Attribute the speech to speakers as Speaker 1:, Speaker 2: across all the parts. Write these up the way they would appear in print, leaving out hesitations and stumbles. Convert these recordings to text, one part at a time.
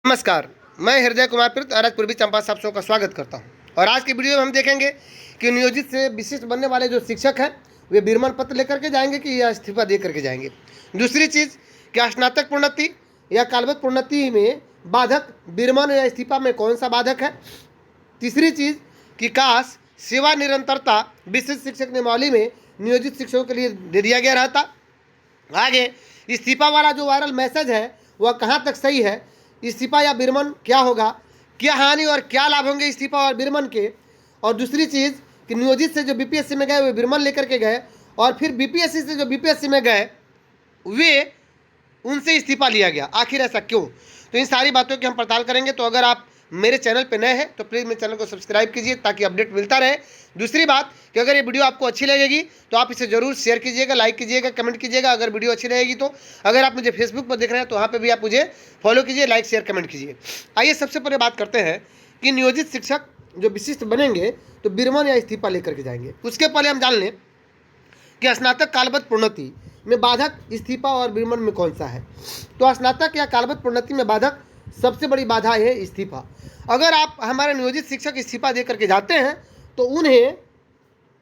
Speaker 1: नमस्कार, मैं हृदय कुमार प्रीत आज पूर्वी चंपा साहब शो का स्वागत करता हूं। और आज की वीडियो में हम देखेंगे कि नियोजित से विशिष्ट बनने वाले जो शिक्षक हैं वे विरमण पत्र लेकर के जाएंगे कि या इस्तीफा दे करके जाएंगे। दूसरी चीज़, क्या स्नातक प्रोन्नति या कालबद्ध प्रोन्नति में बाधक विरमण या इस्तीफा में कौन सा बाधक है। तीसरी चीज़ कि काश सेवा निरंतरता विशिष्ट शिक्षक नियमावली में नियोजित शिक्षकों के लिए दे दिया गया रहता। आगे इस्तीफा वाला जो वायरल मैसेज है वह कहाँ तक सही है, इस्तीफा या विरमण क्या होगा, क्या हानि और क्या लाभ होंगे इस्तीफा और विरमण के। और दूसरी चीज़ कि नियोजित से जो बीपीएससी में गए वे विरमण लेकर के गए और फिर बीपीएससी से जो बीपीएससी में गए वे उनसे इस्तीफा लिया गया, आखिर ऐसा क्यों। तो इन सारी बातों की हम पड़ताल करेंगे। तो अगर आप मेरे चैनल पर नए हैं तो प्लीज़ मेरे चैनल को सब्सक्राइब कीजिए ताकि अपडेट मिलता रहे। दूसरी बात कि अगर ये वीडियो आपको अच्छी लगेगी तो आप इसे ज़रूर शेयर कीजिएगा, लाइक कीजिएगा, कमेंट कीजिएगा अगर वीडियो अच्छी रहेगी तो। अगर आप मुझे फेसबुक पर देख रहे हैं तो वहाँ पे भी आप मुझे फॉलो कीजिए, लाइक शेयर कमेंट कीजिए। आइए सबसे पहले बात करते हैं कि नियोजित शिक्षक जो विशिष्ट बनेंगे तो विरमण या इस्तीफा लेकर के जाएंगे। उसके पहले हम जान लें कि स्नातक कालबद्ध प्रोन्नति में बाधक इस्तीफा और विरमण में कौन सा है। तो स्नातक या कालबद्ध प्रोन्नति में बाधक सबसे बड़ी बाधा है इस्तीफा। अगर आप हमारे नियोजित शिक्षक इस्तीफा दे करके जाते हैं तो उन्हें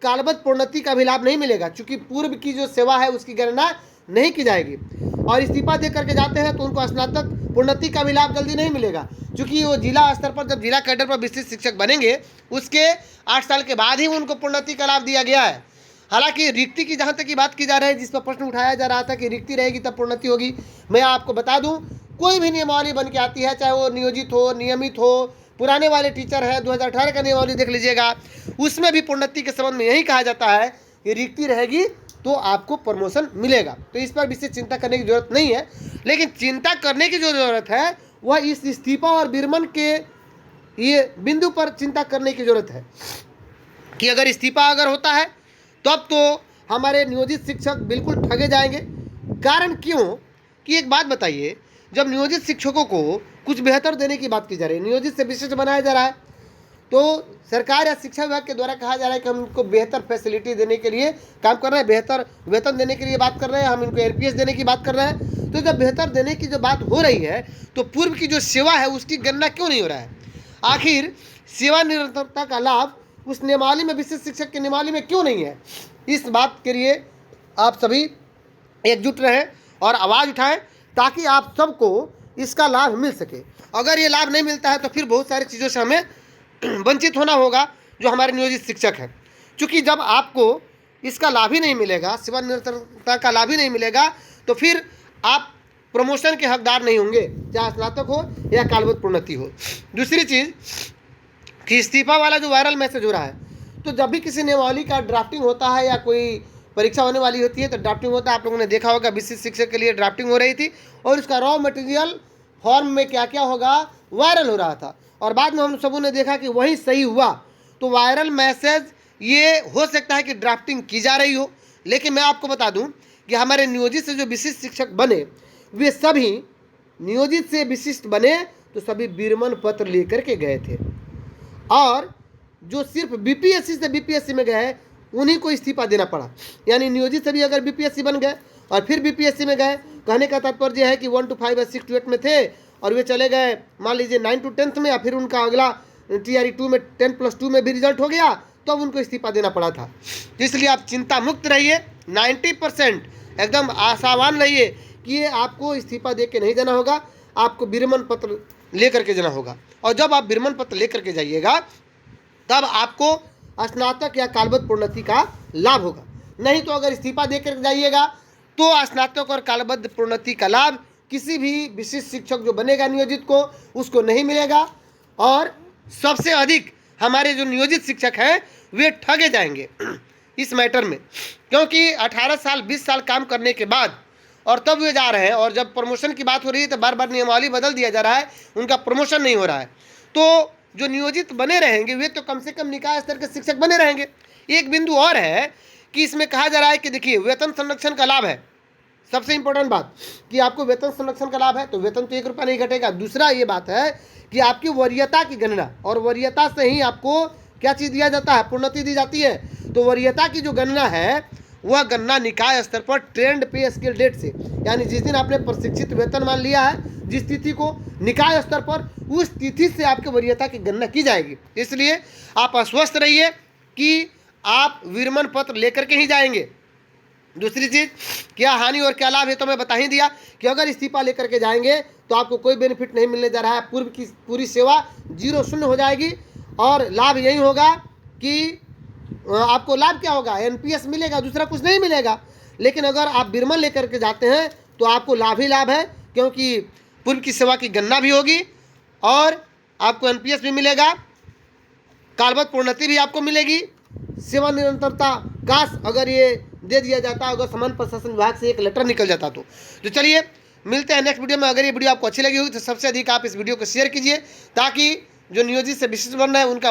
Speaker 1: कालबद्ध प्रोन्नति का भी लाभ नहीं मिलेगा, क्योंकि पूर्व की जो सेवा है उसकी गणना नहीं की जाएगी। और इस्तीफा दे करके जाते हैं तो उनको स्नातक प्रोन्नति का भी लाभ जल्दी नहीं मिलेगा, क्योंकि वो जिला स्तर पर जब जिला कैडर पर विशिष्ट शिक्षक बनेंगे उसके 8 साल के बाद ही उनको प्रोन्नति का लाभ दिया गया है। हालांकि रिक्ति की जहाँ तक की बात की जा रही है, जिस पर प्रश्न उठाया जा रहा था कि रिक्ति रहेगी तब प्रोन्नति होगी, मैं आपको बता दूं कोई भी नियमावली बन के आती है, चाहे वो नियोजित हो, नियमित हो, पुराने वाले टीचर है 2018 का नियमावली देख लीजिएगा, उसमें भी प्रोन्नति के संबंध में यही कहा जाता है कि रिक्ति रहेगी तो आपको प्रमोशन मिलेगा। तो इस पर विशेष चिंता करने की जरूरत नहीं है, लेकिन चिंता करने की जो जरूरत है वह इस इस्तीफा और विरमण के ये बिंदु पर चिंता करने की जरूरत है कि अगर इस्तीफा अगर होता है तब तो हमारे नियोजित शिक्षक बिल्कुल ठगे जाएंगे। कारण क्यों कि एक बात बताइए, जब नियोजित शिक्षकों को कुछ बेहतर देने की बात की जा रही है, नियोजित से विशिष्ट बनाया जा रहा है, तो सरकार या शिक्षा विभाग के द्वारा कहा जा रहा है कि हम इनको बेहतर फैसिलिटी देने के लिए काम कर रहे हैं, बेहतर वेतन देने के लिए बात कर रहे हैं, हम इनको एलपीएस देने की बात कर रहे हैं। तो जब बेहतर देने की जो बात हो रही है तो पूर्व की जो सेवा है उसकी गणना क्यों नहीं हो रहा है। आखिर सेवा निरंतरता का लाभ उस नियमावली में विशिष्ट शिक्षक की नियमावली में क्यों नहीं है। इस बात के लिए आप सभी एकजुट रहें और आवाज़ उठाएं ताकि आप सबको इसका लाभ मिल सके। अगर ये लाभ नहीं मिलता है तो फिर बहुत सारी चीज़ों से हमें वंचित होना होगा जो हमारे नियोजित शिक्षक हैं। क्योंकि जब आपको इसका लाभ ही नहीं मिलेगा, सेवा निरंतरता का लाभ ही नहीं मिलेगा, तो फिर आप प्रमोशन के हकदार नहीं होंगे, चाहे स्नातक हो या कालबद्ध प्रोन्नति हो। दूसरी चीज़ कि इस्तीफा वाला जो वायरल मैसेज हो रहा है, तो जब भी किसी नियमावली का ड्राफ्टिंग होता है या कोई परीक्षा होने वाली होती है तो ड्राफ्टिंग होता है। आप लोगों ने देखा होगा विशिष्ट शिक्षक के लिए ड्राफ्टिंग हो रही थी और उसका रॉ मटेरियल फॉर्म में क्या क्या होगा वायरल हो रहा था, और बाद में हम सबों ने देखा कि वही सही हुआ। तो वायरल मैसेज ये हो सकता है कि ड्राफ्टिंग की जा रही हो, लेकिन मैं आपको बता दूं कि हमारे नियोजित से जो विशिष्ट शिक्षक बने वे सभी नियोजित से विशिष्ट बने तो सभी विरमण पत्र लेकर के गए थे, और जो सिर्फ बीपीएससी से बीपीएससी में गए उन्हीं को इस्तीफा देना पड़ा। यानी नियोजित से भी अगर बीपीएससी बन गए और फिर बीपीएससी में गए, कहने का तात्पर्य है कि 1 to 5 या 6 to 8 में थे और वे चले गए मान लीजिए 9 to 10th में, या फिर उनका अगला TRE 2 में 10+2 में भी रिजल्ट हो गया तो अब उनको इस्तीफा देना पड़ा था। इसलिए आप चिंता मुक्त रहिए, 90% एकदम आशावान रहिए कि ये आपको इस्तीफा दे के नहीं जाना होगा, आपको विरमण पत्र लेकर के जाना होगा। और जब आप विरमण पत्र लेकर के जाइएगा तब आपको स्नातक या कालबद्ध प्रोन्नति का लाभ होगा। नहीं तो अगर इस्तीफा देकर जाइएगा तो स्नातक और कालबद्ध प्रोन्नति का लाभ किसी भी विशिष्ट शिक्षक जो बनेगा नियोजित को उसको नहीं मिलेगा, और सबसे अधिक हमारे जो नियोजित शिक्षक हैं वे ठगे जाएंगे इस मैटर में, क्योंकि 18 साल 20 साल काम करने के बाद और तब वे जा रहे हैं, और जब प्रमोशन की बात हो रही है तो बार बार नियमावली बदल दिया जा रहा है, उनका प्रमोशन नहीं हो रहा है। तो जो नियोजित बने रहेंगे वे तो कम से कम निकाय स्तर के शिक्षक बने रहेंगे। एक बिंदु और है कि इसमें कहा जा रहा है कि देखिए वेतन संरक्षण का लाभ है, सबसे इंपॉर्टेंट बात कि आपको वेतन संरक्षण का लाभ है तो वेतन तो 1 रुपया नहीं घटेगा। दूसरा ये बात है कि आपकी वरीयता की गणना, और वरीयता से ही आपको क्या चीज़ दिया जाता है, प्रोन्नति दी जाती है। तो वरीयता की जो गणना है वह गणना निकाय स्तर पर ट्रेंड पे स्केल डेट से, यानी जिस दिन आपने प्रशिक्षित वेतनमान लिया है जिस तिथि को, निकाय स्तर पर उस तिथि से आपके वरीयता की गणना की जाएगी। इसलिए आप आश्वस्त रहिए कि आप विरमण पत्र लेकर के ही जाएंगे। दूसरी चीज़, क्या हानि और क्या लाभ है तो मैं बता ही दिया कि अगर इस्तीफा लेकर के जाएंगे तो आपको कोई बेनिफिट नहीं मिलने जा रहा है, पूर्व की पूरी सेवा 0 शून्य हो जाएगी। और लाभ यही होगा कि आपको लाभ क्या होगा, एनपीएस मिलेगा, दूसरा कुछ नहीं मिलेगा। लेकिन अगर आप विरमण लेकर के जाते हैं तो आपको लाभ ही लाभ है, क्योंकि पूर्व की सेवा की गणना भी होगी और आपको एनपीएस भी मिलेगा, कालबद्ध प्रोन्नति भी आपको मिलेगी, सेवा निरंतरता। काश अगर ये दे दिया जाता, अगर सामान्य प्रशासन विभाग से एक लेटर निकल जाता तो चलिए मिलते हैं नेक्स्ट वीडियो में। अगर ये वीडियो आपको अच्छी लगी होगी तो सबसे अधिक आप इस वीडियो को शेयर कीजिए, ताकि जो नियोजित से विशिष्ट बन रहे हैं उनका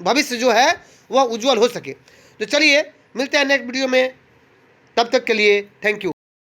Speaker 1: भविष्य जो है वह उज्जवल हो सके। तो चलिए मिलते हैं नेक्स्ट वीडियो में, तब तक के लिए थैंक यू।